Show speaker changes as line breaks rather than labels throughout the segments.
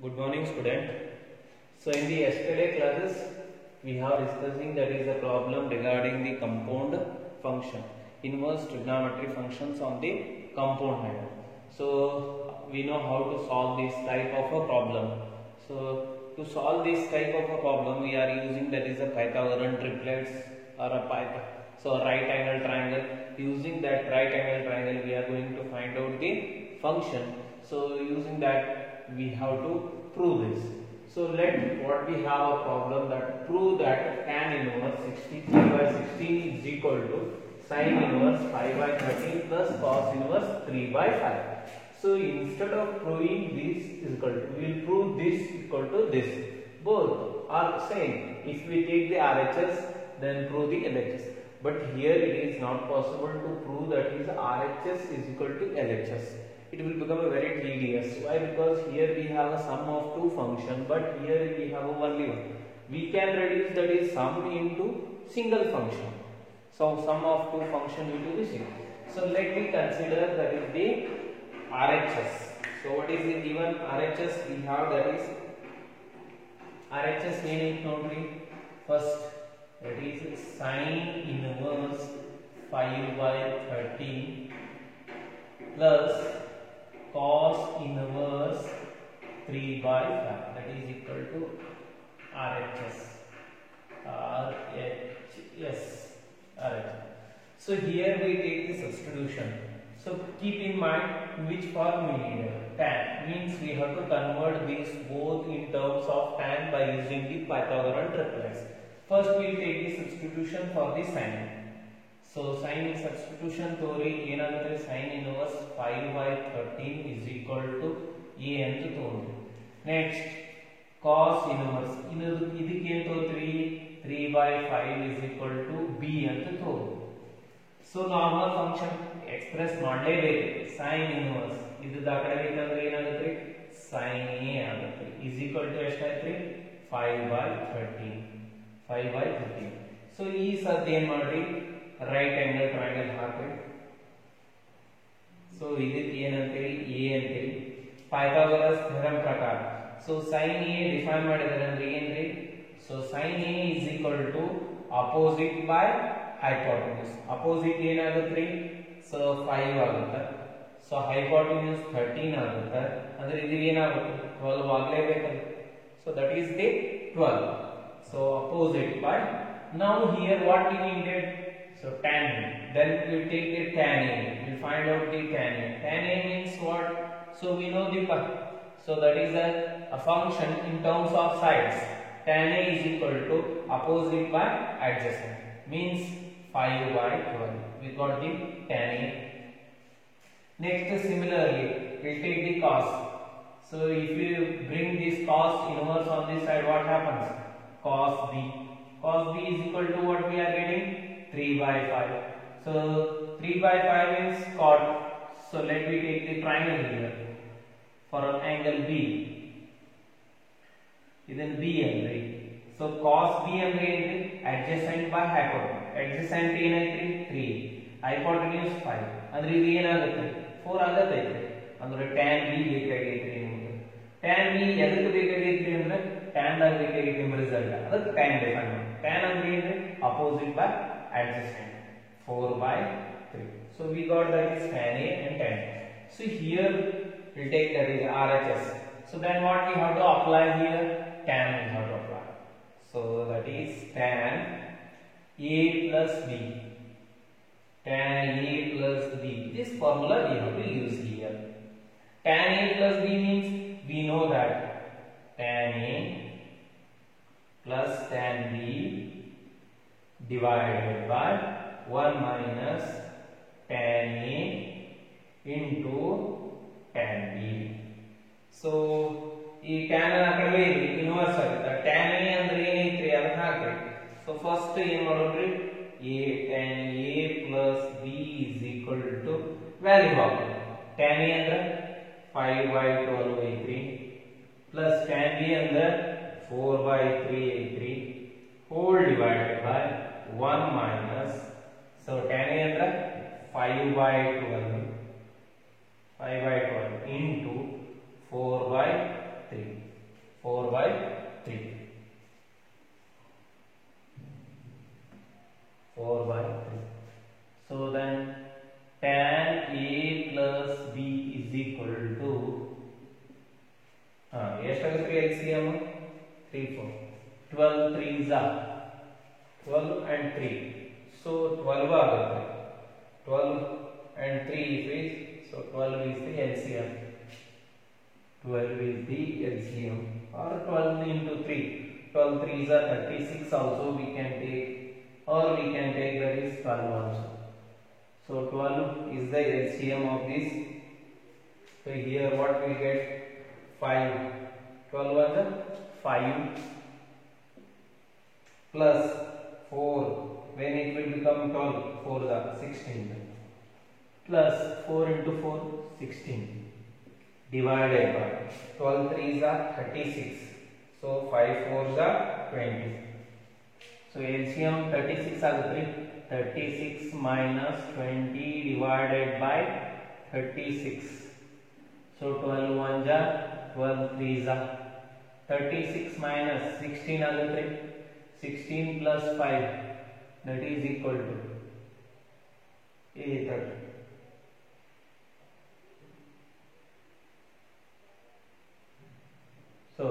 Good morning, student. So in the yesterday classes we have discussing that is a problem regarding the compound function, inverse trigonometry functions on the compound method. So we know how to solve this type of a problem. So to solve this type of a problem we are using that is a Pythagorean triplets or a right angle triangle. Using that right angle triangle we are going to find out the function. So using that we have to prove this. So what we have a problem that prove that tan inverse 63 by 16 is equal to sin inverse 5 by 13 plus cos inverse 3 by 5. So instead of proving this is equal to, we will prove this equal to this. Both are same. If we take the RHS, then prove the LHS. But here it is not possible to prove that is RHS is equal to LHS. It will become a very tedious. Why? Because here we have a sum of two functions, but here we have only one. We can reduce that is sum into single function. So sum of two function into the single. So let me consider that is the RHS. So what is the given RHS? We have that is RHS meaning totally first that is sin inverse 5 by 13 plus cos inverse 3 by 5, that is equal to RHS. RHS. So here we take the substitution. So keep in mind which form we need. Tan means we have to convert these both in terms of tan by using the Pythagorean triplets. First we will take the substitution for the sin. So sin substitution theory ಏನಾಗುತ್ತೆ sin inverse 5 by 13 is equal to a ಅಂತ ತಗೊಂಡ್ವಿ. Next cos inverse ಇದಕ್ಕೆ ಏನು ತಗೋತೀವಿ 3 by 5 is equal to b ಅಂತ ತಗೊಂಡ್ವಿ. So normal function express ಮಾಡಲೇಬೇಕು. sin inverse ಇದು ದಾಖಲಾಗಬೇಕಂದ್ರೆ ಏನಾಗುತ್ತೆ sin a ಆಗುತ್ತೆ is equal to ಎಷ್ಟಾಯ್ತು 5 by 13. 5 by 13. So ಈ ಸರ್ತಿ ಏನು ಮಾಡ್ರಿ right angle triangle ಹಾಕಿ. ಸೊ ಇದಕ್ಕೆ ಏನಂತೀವಿ a ಅಂತೀವಿ Pythagoras theorem ಪ್ರಕಾರ. ಸೊ sin a ಡಿಫೈನ್ ಮಾಡಿದರೆ ಅಂದ್ರೆ ಏನ್ರಿ so sin a is equal to opposite by hypotenuse. opposite ಏನಾಗುತ್ತೆ ಸೊ 5 ಆಗುತ್ತೆ. ಸೊ hypotenuse 13 ಆಗುತ್ತೆ. ಅಂದ್ರೆ ಇದು ಏನಾಗುತ್ತೆ 12 ಆಗಲೇಬೇಕಲ್ಲ. So that is the 12. so opposite by now here what we needed. So tan A. Then we take the tan A. We find out the tan A. Tan A means what? So we know the so that is a function in terms of sides. Tan A is equal to opposite by adjacent. Means 5 by 12. We got the tan A. Next similarly we take the cos. So if you bring this cos inverse on this side, what happens? Cos B. Cos B is equal to what we are getting? 3 by 5. So 3 by 5 means cot. So let me take the triangle here for an angle B. Then B andre. So cos B andre adjacent by hypotenuse. Adjacent ಏನಾಯ್ತು 3. Hypotenuse 5. ಅಂದ್ರೆ ಇದು ಏನಾಗುತ್ತೆ 4 ಆಗುತ್ತೆ. ಅಂದ್ರೆ tan B ಬೇಕಾಗೈತ್ರಿ ನಿಮಗೆ. tan B ಎದಕ್ಕೆ ಬೇಕಾಗೈತ್ರಿ ಅಂದ್ರೆ tan ದಾಗ ಬೇಕಾಗೈತಿ ನಿಮ್ಮ ರಿಸಲ್ಟ್. ಅದಕ್ಕೆ tan ಡಿಫೈನ್ ಮಾಡಿ. tan ಅಂದ್ರೆ ಏನು opposite by adjacent 4 by 3. So we got that is tan A and tan B. So here we'll take that is RHS. So then what we have to apply here? Tan we have to apply. So that is tan A plus B. Tan A plus B. This formula we have to use here. Tan A plus B means we know that tan A plus tan B divided by 1 minus tan A into tan B. So ಈ tan ಆ ಕಡೆ inverse ಆಗುತ್ತೆ. tan A ಅಂದ್ರೆ ಏನೈತ್ರಿ ಅದನ್ನ ಹಾಕ್ರಿ. So first ಏನು ಮಾಡೋಣ್ರಿ a tan A plus B is equal to value hockey. tan A ಅಂದ್ರೆ 5 by 12 ಐತ್ರಿ plus tan B ಅಂದ್ರೆ 4 by 3 ಐತ್ರಿ whole divided by 1 minus so tan A ಅಂದ್ರೆ 5 by 12 into 4 by 3 by 3. 4 by 3. So then tan A plus B is equal to ಎಷ್ಟಾಗುತ್ತೆ LCM 3 4 12 3s are 12 and 3, so 12 ಆಗುತ್ತೆ. 12 and 3 is, so 12 is the LCM. 12 is the LCM, or 12 into 3. 12 3s are 36 also we can take, or we can take that is 12 also. So 12 is the LCM of this. So here what we get? 5. 12 was 5 plus 4. When it will become 12? 4 is 16. Plus 4 into 4, 16. Divided by 12 3s are 36. So 5 4s are 20. So LCM 36 ಆಗುತ್ತೆ. 36 minus 20 divided by 36. So 12 1s are 12 3s are 36 minus 16 ಆಗುತ್ತೆ. 16 plus 5, that is equal to 30. So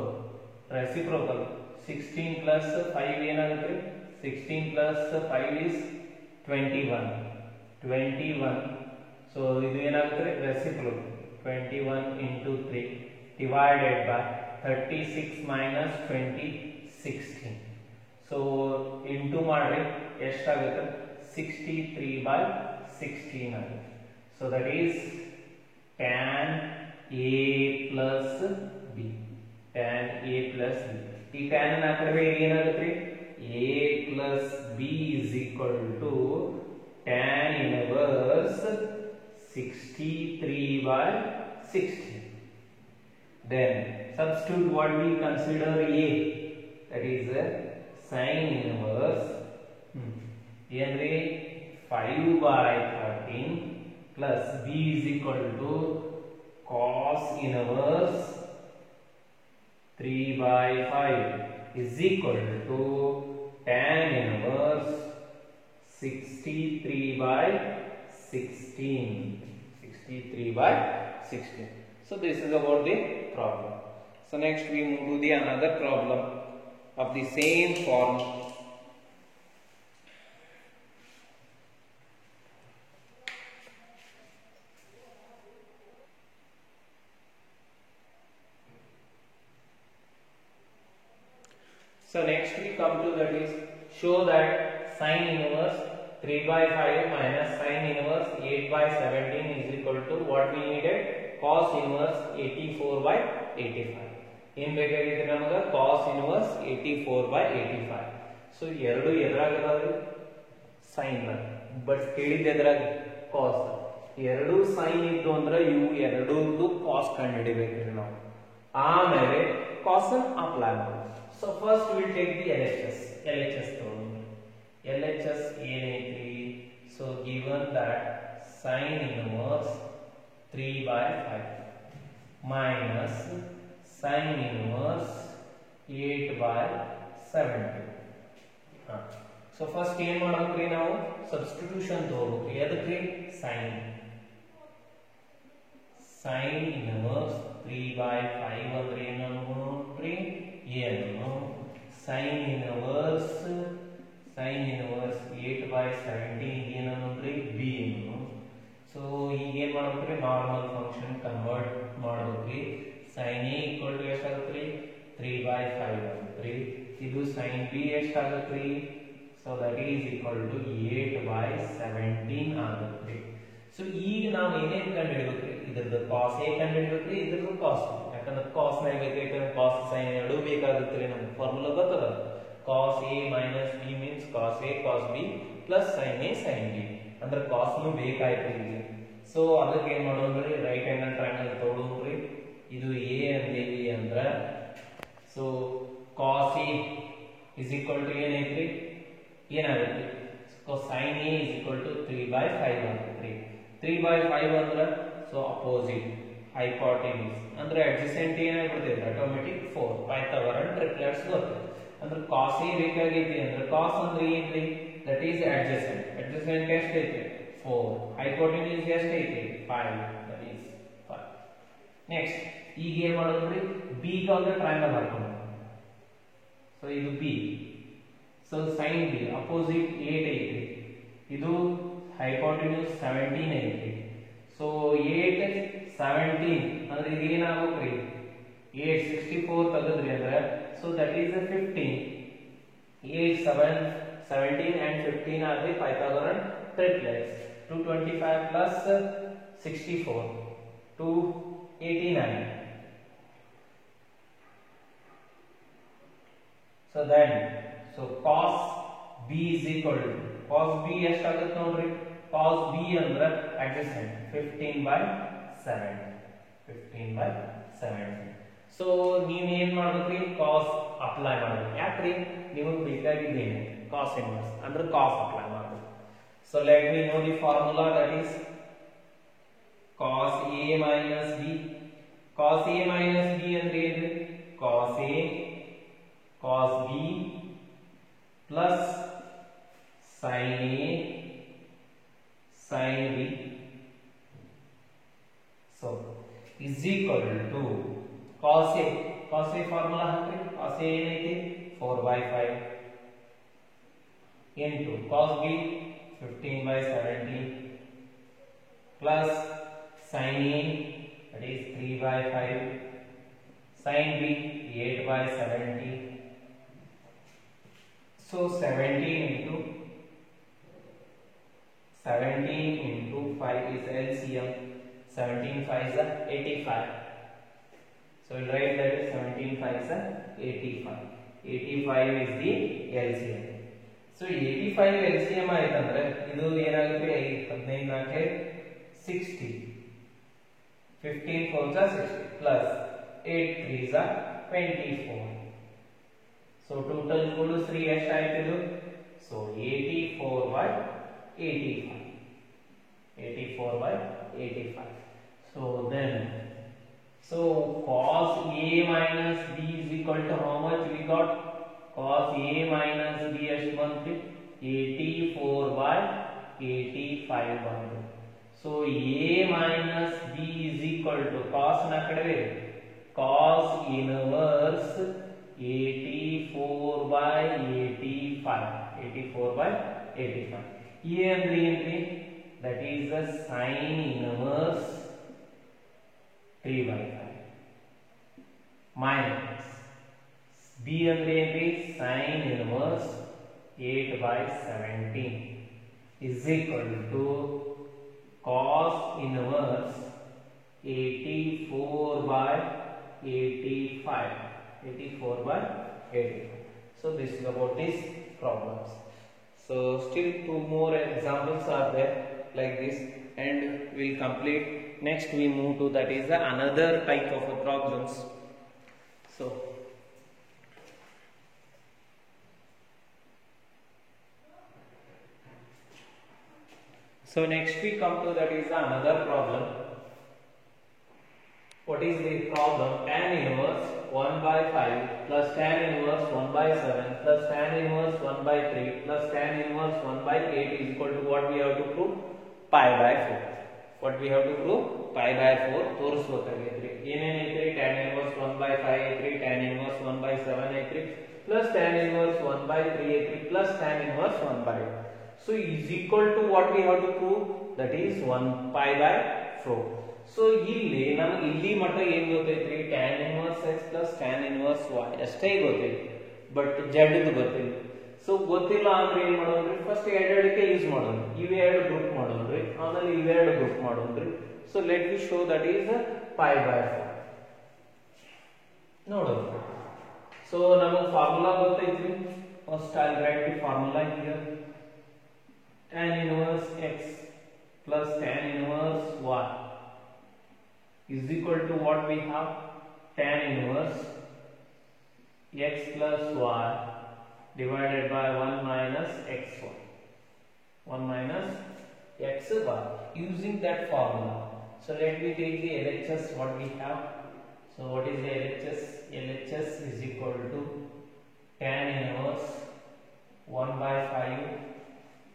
reciprocal 16 plus 5 ಏನಾಗುತ್ತೆ? 16 plus 5 is 21. 21. So ಇದು ಏನಾಗುತ್ತೆ? Reciprocal 21 into 3 divided by 36 minus 20, 16. So into ಮಾಡ್ರೆ ಎಷ್ಟಾಗುತ್ತೆ? 63 by 16 ಆಗುತ್ತೆ. So that is tan A plus B. Tan A plus B. ಈ tan ಅನ್ನು ಹಾಕಿದ್ರೆ ಏನಾಗುತ್ತೆ? A plus B is equal to tan inverse 63 by 16. Then substitute what we consider A, that is sin inverse 5 by 13 plus B is equal to cos inverse 3 by 5 is equal to tan inverse 63 by 16. 63 by 16. So this is about the problem. So next we move to the another problem of the same form. So next we come to that is show that sin inverse 3 by 5 minus sin inverse 8 by 17 is equal to what we needed? Cos inverse 84 by 85. ಏನು ಬೇಕಾಗಿದೆ ನಮಗೆ? cos inverse 84 by 85. So ಎರಡು ಎದುರಾಗದಾವೆ sign, but ಕೇಳಿದ ಎದುರಾಗ cos. ಎರಡು sign ಇದ್ದು ಅಂದ್ರೆ ಇವು ಎರಡರದ್ದು cos ಕಂಡುಹಿಡಿಬೇಕ್ರಿ ನಾವು. ಆಮೇಲೆ cos ಅನ್ನು ಅಪ್ಲೈ ಮಾಡೋದು. So first will take the LHS ತಗೊಂಡು LHS ಏನೈತ್ರಿ? So given that sin inverse 3 by 5 minus sin inverse 8 by 70. So first ಏನು ಮಾಡಬೇಕ್ರಿ? ನಾವು ಸಬ್ಸ್ಟಿಟ್ಯೂಷನ್ ತಗೋಬೇಕು. ಎದಕ್ರಿ? sin inverse 3 by 5 ಅಂದ್ರೆ ಏನು ಅನ್ಕೊಂಡ್ರಿ? ಏನು sin inverse 8 by 70 ಏನು ಅನ್ನೋದ್ರಿ? b ಏನು. ಸೊ ಈಗ ಏನು ಮಾಡ್ಬೇಕ್ರಿ? ನಾರ್ಮಲ್ ಫಂಕ್ಷನ್ ಕನ್ವರ್ಟ್ ಮಾಡ್ಬೇಕ್ರಿ. sin a equal to ಎಷ್ಟಾಗುತ್ತೆ? 3 by 5 ಆಗುತ್ತೆ. ಇದು sin b ಎಷ್ಟಾಗುತ್ತೆ? So that is equal to 8 by 17 ಆಗುತ್ತೆ. ಸೊ ಈಗ ನಾವು ಏನೇನು ಕಂಡುಹಿಡಬೇಕ್ರಿ? ಇದ್ರದ್ದು cos a ಕಂಡುಹಿಡಬೇಕ್ರಿ, ಇದ್ರದ್ದು cos b. ಯಾಕಂದ್ರೆ cos ನ ಬೇಕಾದ್ರೆ cos sin ಎರಡೂ ಬೇಕಾಗುತ್ತೆ. ನಮ್ಗೆ ಫಾರ್ಮುಲಾ ಗೊತ್ತದ. cos a minus b means cos a cos b plus sin a sin b. ಅಂದ್ರೆ cos ನು ಬೇಕಾಯ್ತು ಇಲ್ಲಿ. ಸೊ ಅದಕ್ಕೆ ಏನು ಮಾಡೋದ್ರಿ? ರೈಟ್ ಆಂಗಲ್ ಟ್ರಯಾಂಗಲ್ ತಗೊಳ್ಳೋದ್ರಿ. ಇದು a ಅಂದೇವಿ ಅಂದ್ರ so cos a is equal to ಏನೈತ್ರಿ? ಏನಾಗುತ್ತೆ? sin a is equal to 3 by 5 ಆಗುತ್ತೆ. 3 by 5 ಅಂದ್ರೆ ಸೊ ಅಪೋಸಿಟ್ hypotenuse ಅಂದ್ರೆ adjacent ಏನಾಗ್ಬಿಡ್ತದೆ ಆಟೋಮೆಟಿಕ್ 4 Pythagorean triplets ಬರ್ತದೆ ಅಂದ್ರೆ cos A ಬೇಕಾಗೈತಿ ಅಂದ್ರೆ cos ಅಂದ್ರೆ ಏನ್ರಿ that is adjacent ಎಷ್ಟೈತೆ 4 hypotenuse ಎಷ್ಟೈತೆ 5 that is 5 next ಈಗ ಏನು ಮಾಡೋದ್ರಿ B ಗೆ ಟ್ರಯಾಂಗಲ್ ಹಾಕೋಣ so ಇದು B so sin B opposite 8 ಐತಿ ಇದು hypotenuse 17 ಐತಿ so 8 17 ಅಂದ್ರೆ ಇದು ಏನಾಗುತ್ತೆ 8 64 ತೆಗೆದ್ರಿ ಅಂದ್ರೆ so that is a 15 8 7 17 and 15 are the Pythagorean triplets 225 plus 64 289 so then so cos B is equal to cos B ಎಷ್ಟಾಗುತ್ತೆ ನೋಡ್ರಿ cos B ಅಂದ್ರೆ adjacent 15 by 17 so ನೀವು ಏನು ಮಾಡಬೇಕ್ರಿ cos ಅಪ್ಲೈ ಮಾಡಬೇಕು ಯಾಕ್ರಿ ನಿಮಗೆ ಬೇಕಾಗಿದ್ದೇನೆ cos inverse ಅಂದ್ರೆ cos ಅಪ್ಲೈ ಮಾಡಬೇಕು so let me know the formula that is cos A minus B cos A minus B ಅಂದ್ರೆ ಏನು cos A cos B plus sin A sin B so is equal to cos A formula ಹಾಕ್ರಿ cos A ಏನೈತಿ 4 by 5 into cos B 15 by 17 plus sin A that is 3 by 5 sin B 8 by 17 so 17 into 5 is LCM 17 5 is 85 so we'll write that 17 5 is 85 is the LCM so 85 LCM ಆಯ್ತಂದ್ರೆ ಇದು ಏನಾಗುತ್ತೆ 15 ನಾಲ್ಕೆ 60 15 4 is 60 plus 8 3 is 24 so total ಕೂಡ 3 ಎಷ್ಟು ಆಯ್ತು ಇದು so 84 by 85 so then so cos A minus B is equal to how much we got cos A minus B ಎಷ್ಟು ಬಂತು 84 by 85 ಬಂತು so A minus B is equal to cos ನ ಕಡೆ cos inverse 84 by 85 A ಅಂದ್ರೆ ಏನ್ರಿ that is the sin inverse 3 by 5 minus B ಅಂದ್ರೆ ಏನ್ರಿ sin inverse 8 by 17 is equal to cos inverse 84 by 85 so this is about this problems so still two more examples are there like this and we'll complete next we move to that is another type of problems so next we come to that is another problem what is the problem tan inverse 1 by 5 plus tan inverse 1 by 7 plus tan inverse 1 by 3 plus tan inverse 1 by 8 is equal to what we have to prove pi by 4 pi by 4 ತೋರಿಸಬೇಕಾಗಿತ್ತು ಏನೇನೈತ್ರಿ tan inverse 1 by 5 ಐತ್ರಿ tan inverse 1 by 7 ಐತ್ರಿ plus tan inverse 1 by 3 ಐತ್ರಿ plus tan inverse 1 by 8 so is equal to what we have to prove that is 1 pi by 4 so ಇಲ್ಲಿ ನಮಗೆ ಇಲ್ಲಿ ಮಟ್ಟ ಏನು ಗೊತ್ತೈತ್ರಿ tan inverse x plus tan inverse y ಅಷ್ಟೇ ಗೊತ್ತೈತಿ but z ದು ಗೊತ್ತಿಲ್ಲ ಸೊ ಗೊತ್ತಿಲ್ಲ ಅಂದ್ರೆ ಏನು ಮಾಡೋದ್ರಿ ಫಸ್ಟ್ ಎರಡಕ್ಕೆ ಯೂಸ್ ಮಾಡೋದು ಇವೆರಡು ಗ್ರೂಪ್ ಮಾಡೋದ್ರಿ ಆಮೇಲೆ ಇವೆರಡು ಗ್ರೂಪ್ ಮಾಡೋದ್ರಿ so let me show that is pi by 4 ನೋಡೋದು ಸೊ ನಮಗೆ ಫಾರ್ಮುಲಾ ಗೊತ್ತೈತ್ರಿ first I will write the formula here tan inverse x plus tan inverse y is equal to what we have tan inverse x plus y divided by 1 minus xy 1 minus xy using that formula So let me take the LHS what we have. So what is the LHS? LHS is equal to tan inverse 1 by 5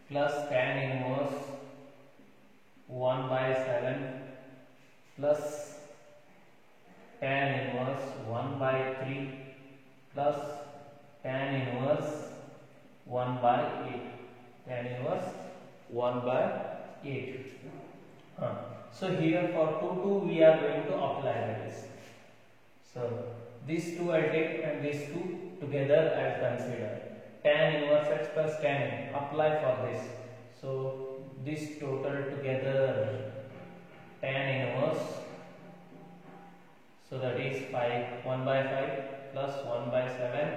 plus tan inverse 1 by 7 plus tan inverse 1 by 3 plus tan inverse 1 by 8. Tan inverse 1 by 8. So here for 2 we are going to apply this. So these two I will take and these two together I will consider. Tan inverse x plus tan n. Apply for this. So this total together tan inverse. So that is 1 by 5 plus 1 by 7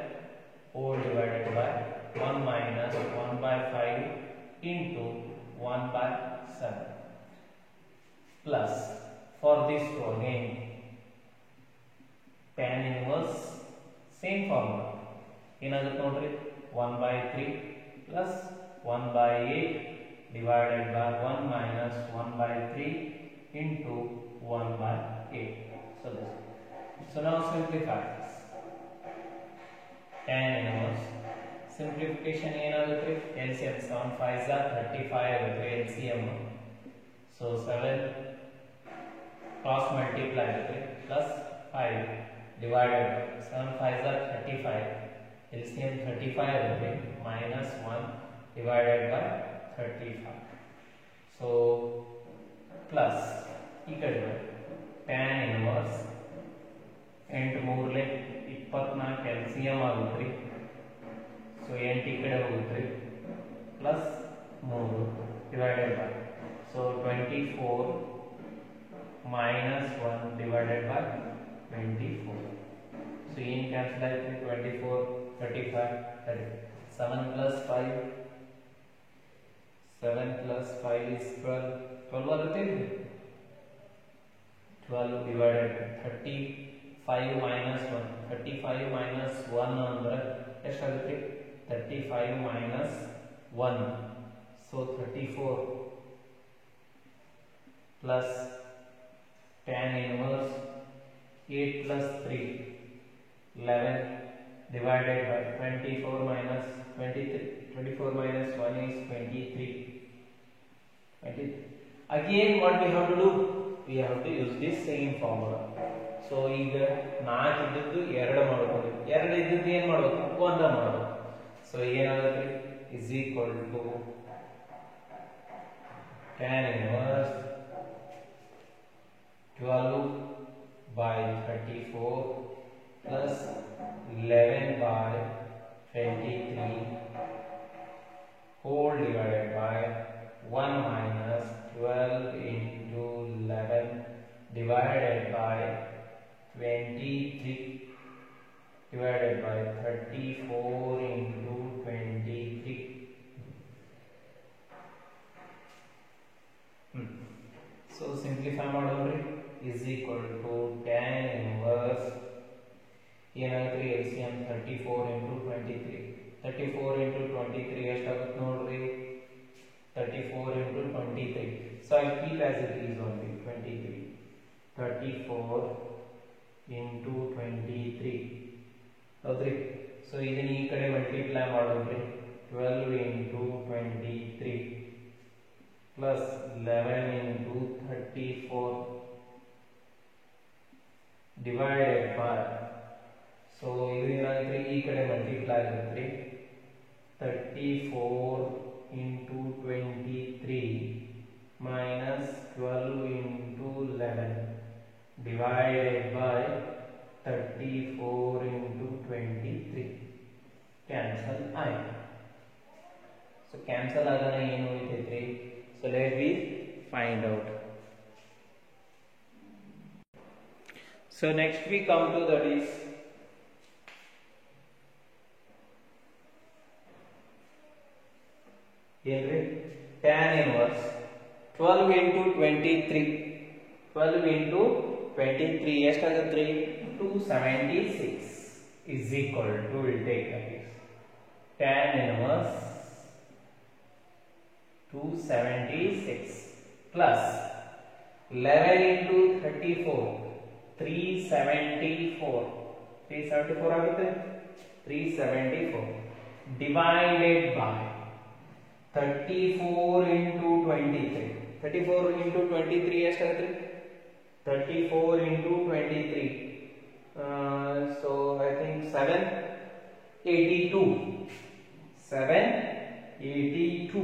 whole divided by 1 minus 1 by 5 into 1 by 7 plus for this two again tan inverse same formula ಏನಾಗುತ್ತೆ ನೋಡ್ರಿ 1 by 3 plus 1 by 8 divided by 1 minus 1 by 3 into 1 by 8. So now simplify this. Tan inverse simplification ಏನಾಗುತ್ತೆ LCM 7 5s are 35 ಆಗುತ್ತೆ LCM. So 7 cross multiply ಆಗುತ್ತೆ plus 5 divided by 7 5s are 35 LCM 35 ಆಗುತ್ತೆ minus 1 divided by 35. So plus ಈ ಕಡೆ tan inverse 8 3 24 LCM ಆಗುತ್ತೆ. So 8 ಈ ಕಡೆ ಹೋಗುತ್ತೆ plus 3 divided by so 24 minus 1 divided by 24. So in cancel ಆಯ್ತು 24 35 30 7 plus 5 7 plus 5 is 12 ಆಗುತ್ತೆ 12 divided by 35 minus 1 35 minus 1 ಅಂದ್ರೆ ಎಷ್ಟಾಗುತ್ತೆ 35 minus 1 so 34 plus tan inverse 8 plus 3 11 divided by 24 minus 23 24 minus 1 is 23 again what we have to do we have to use this same formula. So ಈಗ 4 ಇದ್ದದ್ದು 2 ಮಾಡಬಹುದು 2 ಇದ್ದದ್ದು ಏನು ಮಾಡಬೇಕು 1 ಮಾಡಬೇಕು. So ಏನಾಗುತ್ತೆ is equal to tan inverse 12 by 34 plus 11 by 23 whole divided by 1 minus 12 into 11 divided by 23 divided by 34 into 23. So simplify ಮಾಡೋದ್ರಿ is equal to tan inverse ಏನಾಗುತ್ತೆ LCM 34 into 23 34 into 23 ಎಷ್ಟಾಗುತ್ತೆ ನೋಡ್ರಿ 34 into 23. So I keep as it is only 23 34 into 23 ಹೌದ್ರಿ. So ಇದನ್ನ ಈ ಕಡೆ multiply ಮಾಡೋದ್ರಿ 12 into 23 plus 11 into 34 divided by so ಇದು ಏನಾಗುತ್ತೆ ಈ ಕಡೆ ಮಲ್ಟಿಪ್ಲೈ ಆಗುತ್ತೆ 34 into 23 minus 12 into 11 divided by 34 into 23 cancel ಆಯ್ತು. So cancel ಆಗೋಣ ಏನು ಉಳಿತೈತ್ರಿ. So let me find out. So next we come to that is ಏನ್ರಿ tan inverse 12 into 23 12 into 23 ಎಷ್ಟಾಗುತ್ತೆ 276 is equal to will take that is tan inverse 276 plus 11 into 34 374 374 ಆಗುತ್ತೆ 374 divided by 34 into 23 34 into 23 ಎಷ್ಟಾಗುತ್ತೆ 34 into 23 so I think 782 782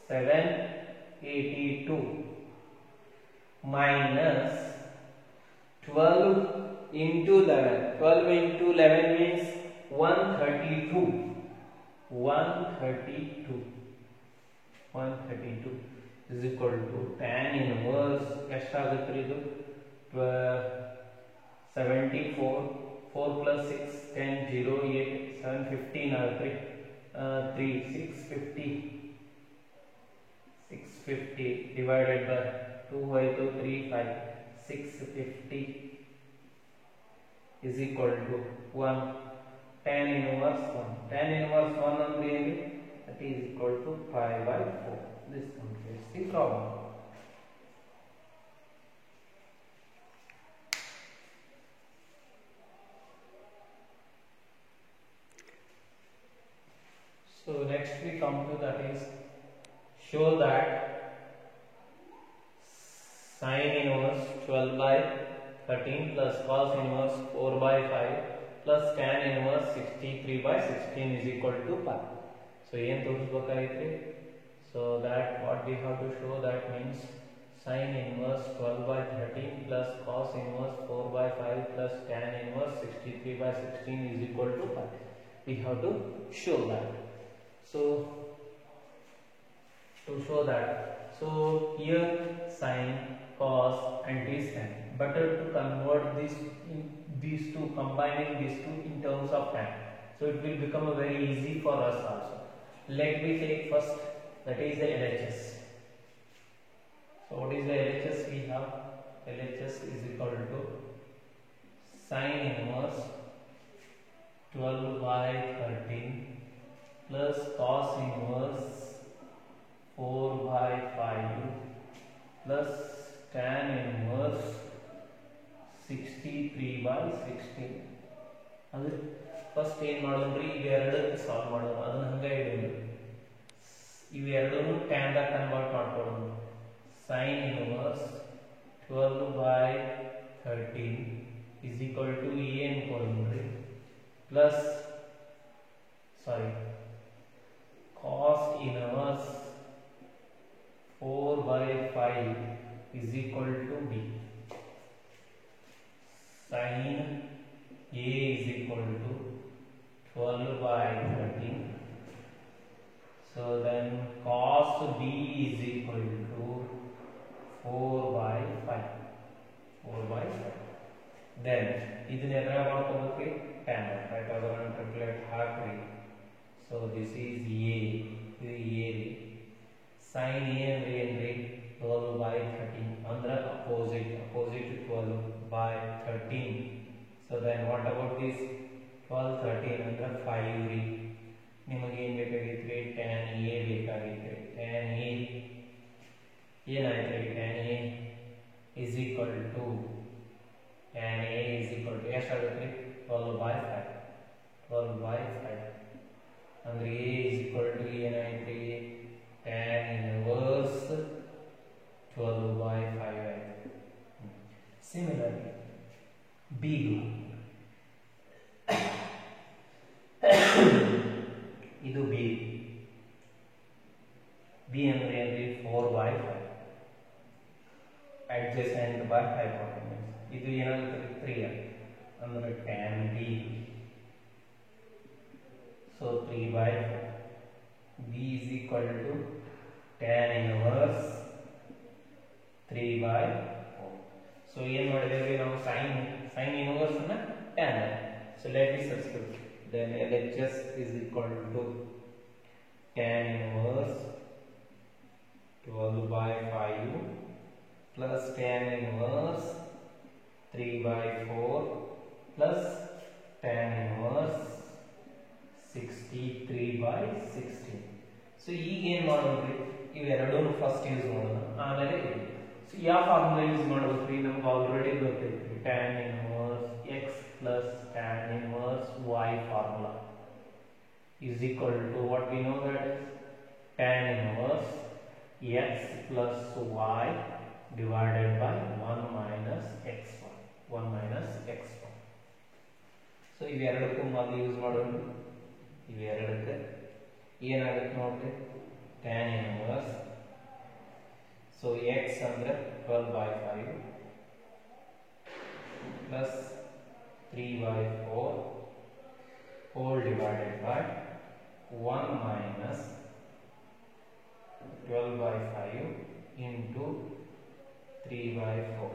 782 minus 12 into 11 12 into 11 means 132 132 132 is equal to tan inverse ಎಷ್ಟಾಗುತ್ತೆ ಇದು 74 4 plus 6 10 0 8 7 15 ಆಗುತ್ತೆ 3 650 divided by 2 by 2 3 5 650 is equal to 1 tan inverse 1 tan inverse 1 ಅಂದ್ರೆ ಏನು that is equal to 5 by 4 this completes the problem. So next we come to that is show that sin inverse 12 by 13 plus cos inverse 4 by 5 plus tan inverse 63 by 16 is equal to pi. So ಏನು ತೋರಿಸಬೇಕಾಗಿತ್ತು so that what we have to show that means sin inverse 12 by 13 plus cos inverse 4 by 5 plus tan inverse 63 by 16 is equal to pi. We have to show that. So to show that, so here sin, cos and this tan. Better to convert these two, combining these two in terms of tan. So it will become very easy for us also. Let me take first, that is the LHS. So what is the LHS? We have LHS is equal to sin inverse 12 by 13 plus cos inverse 4 by 5 plus tan inverse 63 by 16. ಅದು first ಏನು ಮಾಡೋಣ್ರಿ ಇವೆರಡು solve ಮಾಡೋಣ ಅದನ್ನ ಹಂಗೆ ಇಡೋಣ ಇವೆರಡನ್ನು tan ದಾಗ convert ಮಾಡ್ಕೊಳ್ಳೋಣ sin inverse 12 by 13 is equal to ಏನು ಕೊಡೋಣ್ರಿ plus cos inverse 4 by 5 is equal to b. Sin A is equal to 12 by 13. So then cos B is equal to 4 by 5. 4 by 5. Then ಇದನ್ನೆಲ್ಲ ಮಾಡ್ಕೋಬೇಕು tan right ಅದನ್ನ calculate ಹಾಕ್ರಿ. So this is A. This is A. Sin A ಅಂದ್ರೆ ಏನ್ರಿ 12 by 13 ಅಂದ್ರೆ opposite 12 by 13. So then what about this 12 13 ಅಂದ್ರೆ 5 ರೀ ನಿಮಗೆ ಏನು ಬೇಕಾಗಿತ್ತು tan A ಬೇಕಾಗಿತ್ತು tan A ಏನಾಯ್ತು tan A is equal to tan A is equal to ಎಷ್ಟಾಗುತ್ತೆ 12 by 5 12 by 5 ಅಂದ್ರೆ A is equal to ಏನಾಯ್ತು tan inverse 12 by 5 ಆಯ್ತು. Similarly B ಇದು B ಅಂದ್ರೆ ಏನ್ರಿ 4 by 5 adjacent by hypotenuse ಇದು ಏನಾಗುತ್ತೆ 3 ಅಂದ್ರೆ tan B so 3 by 5 B is equal to tan inverse 3 by 4 so ಏನು ಮಾಡಿದೇವೆ ನಾವು sin inverse ಅನ್ನು tan so let me substitute then LHS is equal to tan inverse 12 by 5 plus tan inverse 3 by 4 plus tan inverse 63 by 16 so ಈಗ ಏನು ಮಾಡೋಣ್ರಿ ಇವೆರಡೂ first use ಮಾಡೋಣ. ಆಮೇಲೆ ಯಾವ formula use ಮಾಡಬೇಕ್ರಿ? ನಮ್ಗೆ ಆಲ್ರೆಡಿ ಗೊತ್ತೈತಿ tan inverse x plus tan inverse y formula is equal to what we know, that is tan inverse x plus y divided by 1 minus x1. 1 minus x1. So ಇವೆರಡಕ್ಕೂ ಮೊದಲು use ಮಾಡೋಣ. ಇವೆರಡಕ್ಕೆ ಏನಾಗುತ್ತೆ ನೋಡ್ರಿ, tan inverse, so x ಅಂದ್ರೆ 12 by 5 plus 3 by 4 whole divided by 1 minus 12 by 5 into 3 by 4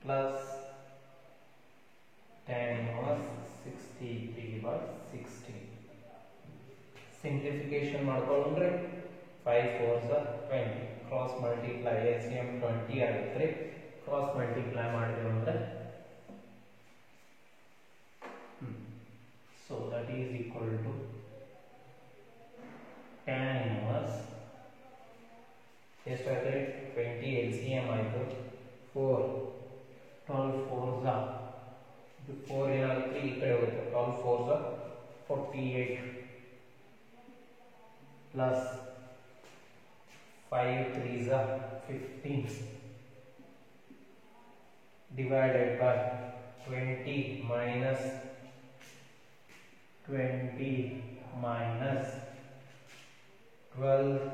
plus tan inverse 63 by 16. Simplification ಮಾಡ್ಕೊಂಡ್ರೆ 5 4s are 20, cross multiply LCM 20 ಆಗುತ್ತೆ. Cross multiply ಮಾಡಿದ್ರೆ ಅಂದ್ರೆ so that is equal to tan inverse ಎಷ್ಟಾಗುತ್ತೆ 20 LCM ಆಯಿತು 4 12 4s are 4 ಏನಾಗುತ್ತೆ ಈ ಕಡೆ ಹೋಗುತ್ತೆ 12 4s are 48 plus 5 3s are 15 divided by 20 minus 12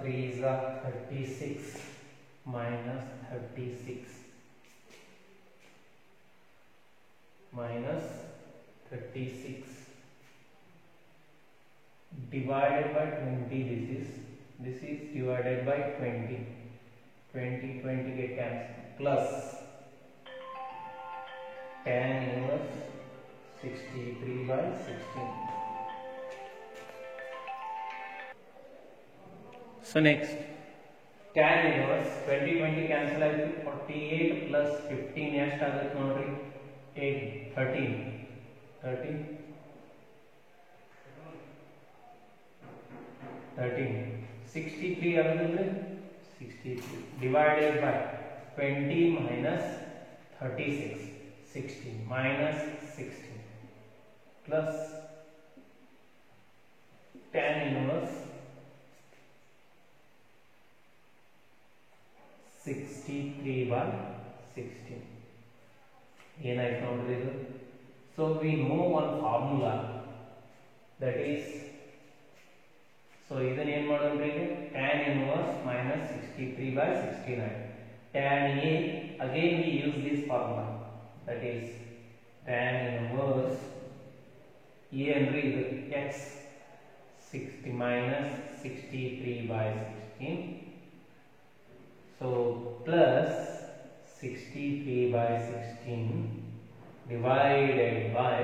3s are 36 minus 36 minus 36 divided by 20. This is divided by 20 get cancelled plus tan inverse 63 by 16. So next tan inverse 20 cancel ಆಯಿತು 48 plus 15 ಎಷ್ಟು ಆಗುತ್ತೆ ನೋಡ್ರಿ 13 63 ಆಗುತ್ತೆ 63 divided by 20 minus 36 16 minus 16 plus tan inverse 63 by 16 ಏನಾಯ್ತು ನೋಡ್ರಿ ಇದು. So we know one formula, that is, so ಇದನ್ನ ಏನು ಮಾಡೋಣ್ರಿ, tan inverse minus 63 by 69. tan A, again we use this formula, that is tan inverse A ಅಂದ್ರೆ ಇದು x 60 minus 63 by 16, so plus 63 by 16 divided by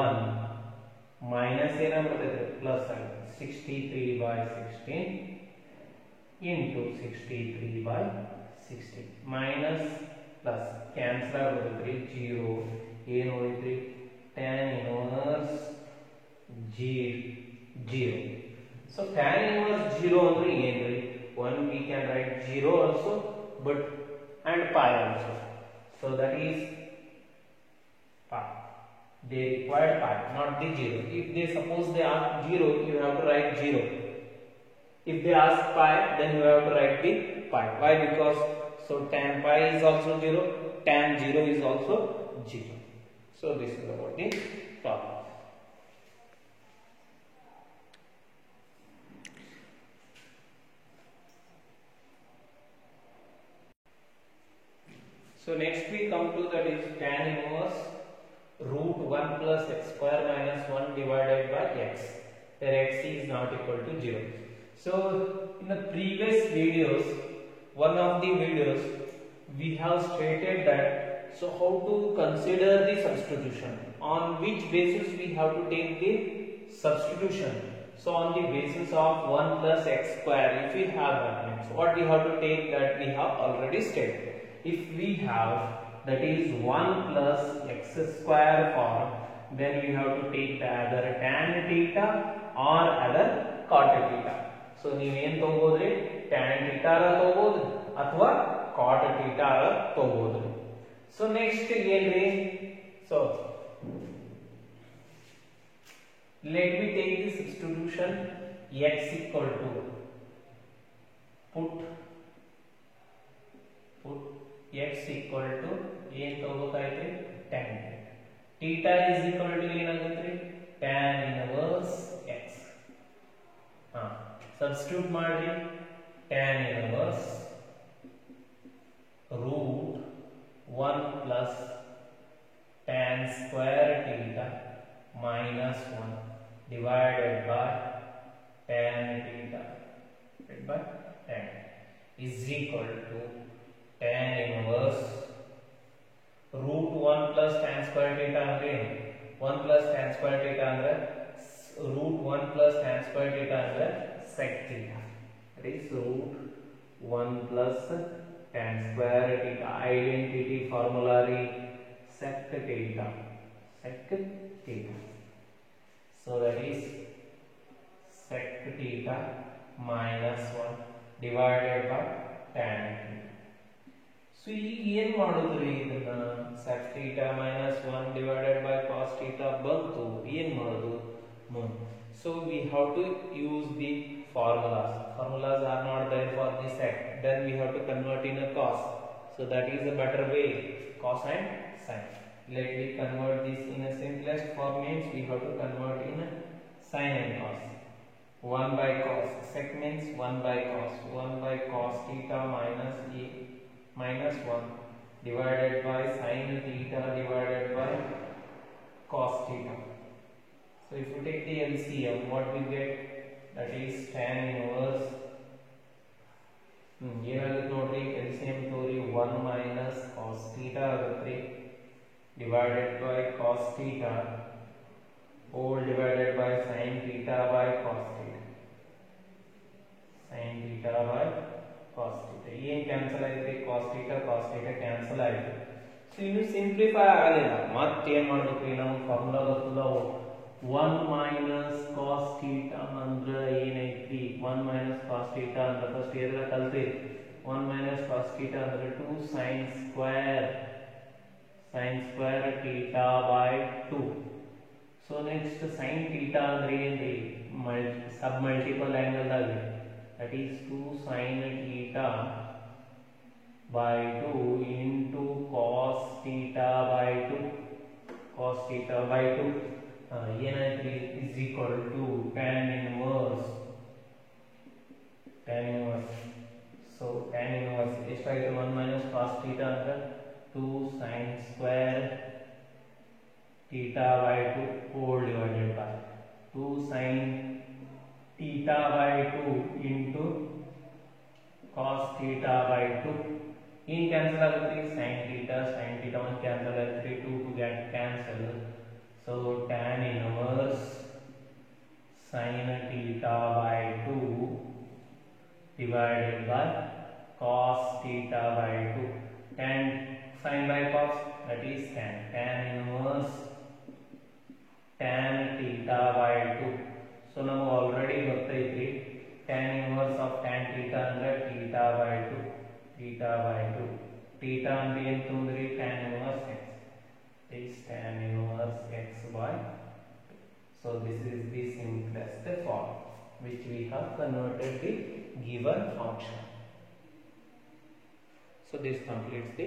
1 minus ಏನಾಗ್ಬಿಡ್ತೈತೆ plus 63 by 16 into 63 by 16 minus plus cancel ಆಗುತ್ತೆ 0 ಏನು ಉಳಿದ್ರಿ tan inverse 0. So tan inverse 0 ಅಂದ್ರೆ ಏನ್ರಿ, 1 we can write 0 also but and pi also, so that is pi. They require pi, not the 0. If they suppose they ask 0, you have to write 0. If they ask pi, then you have to write the pi. Why? Because so tan pi is also 0, tan 0 is also 0. So this is about the problem. So next we come to, that is tan inverse root 1 plus x square minus 1 divided by x, where x is not equal to 0. So in the previous videos, one of the videos, we have stated that, so how to consider the substitution, on which basis we have to take the substitution. So on the basis of 1 plus x square, if we have that, means what we have to take, that we have already stated. If we have, that is 1 plus x square form, then we have to take the either tan theta or either cot theta. So ನೀವೇನ್ ತಗೋಬೋದ್ರಿ, tan theta ತಗೋಬಹುದು ಅಥವಾ cot theta ತಗೋಬಹುದು. So next ಏನ್ರಿ, so let me take the substitution x equal to put x equal to ಏನ್ ತಗೋಬೇಕಾಯ್ತು tan theta is equal to ಏನಾಗುತ್ತೆ tan inverse x. Substitute ಮಾಡಿ tan inverse root 1 plus tan square theta minus 1 divided by tan theta divided by tan is equal to tan inverse root 1 plus tan square theta ಅಂದ್ರೆ 1 plus tan square theta ಅಂದ್ರೆ root 1 plus tan square theta ಅಂದ್ರೆ sec theta. That is root 1 plus tan square theta. Identity formula sec theta. Sec theta. So that is sec theta minus 1 divided by tan theta. So ಈಗ ಏನು ಮಾಡೋದ್ರಿ, ಇದನ್ನ sec theta minus 1 divided by cos theta ಬಂತು, ಏನು ಮಾಡೋದು ಮುಂದೆ. So we have to use the formulas. Formulas are not there for the sec. Then we have to convert in a cos. So that is a better way, cos and sin. Let me convert this in a simplest form, means we have to convert in a sin and cos. 1 by cos, sec means 1 by cos. 1 by cos theta minus a minus 1 divided by sin theta divided by cos theta. So if you take the LCM, what we get, that is tan inverse ಏನಾಗುತ್ತೆ ನೋಡ್ರಿ, LCM ತೋರಿ 1 minus cos theta ಆಗುತ್ತೆ divided by cos theta whole divided by sin theta by cos theta. Sin theta by cos theta ಏನು cancel ಆಯ್ತು, cos theta cancel ಆಯ್ತು. So ಇನ್ನು simplify ಆಗಲಿಲ್ಲ, ಮತ್ತೆ ಏನು ಮಾಡಬೇಕು, ನಾವು ಫಾರ್ಮುಲಾ ಗೊತ್ತದವು. 1 minus cos theta ಅಂದ್ರೆ ಏನೈತಿ, 1 minus cos theta ಅಂದ್ರೆ ಫಸ್ಟ್ ಏದ್ರ ಕಲ್ತಿ, 1 minus cos theta ಅಂದ್ರೆ 2 sin square theta by 2. So next sin theta ಅಂದ್ರೆ ಏನ್ರಿ, ಸಬ್ ಮಲ್ಟಿಪಲ್ ಆಂಗಲ್ ದಾಗ, that is 2 sin theta by 2 into cos theta by 2 ಏನಾಯ್ತು is equal to tan inverse. So tan inverse ಎಷ್ಟಾಯ್ತು, 1 minus cos theta ಅಂದ್ರೆ 2 sin square theta by 2 whole divided by 2 sin theta by 2 into cos theta by 2. ಏನು cancel ಆಗುತ್ತೆ, sin theta 1 cancel ಆಗುತ್ತೆ, 2 to get cancel. So tan inverse sin theta by 2 divided by cos theta by 2. Tan sin by cos, that is tan inverse tan theta by 2. So ನಮಗೆ already ಗೊತ್ತೈತ್ರಿ, tan inverse of tan theta ಅಂದ್ರೆ theta by 2. theta ಅಂದ್ರೆ ಏನು ತುಂಬ್ರಿ, tan inverse x is tan inverse x by 2. So this is the simplest form which we have converted the given function. So this completes the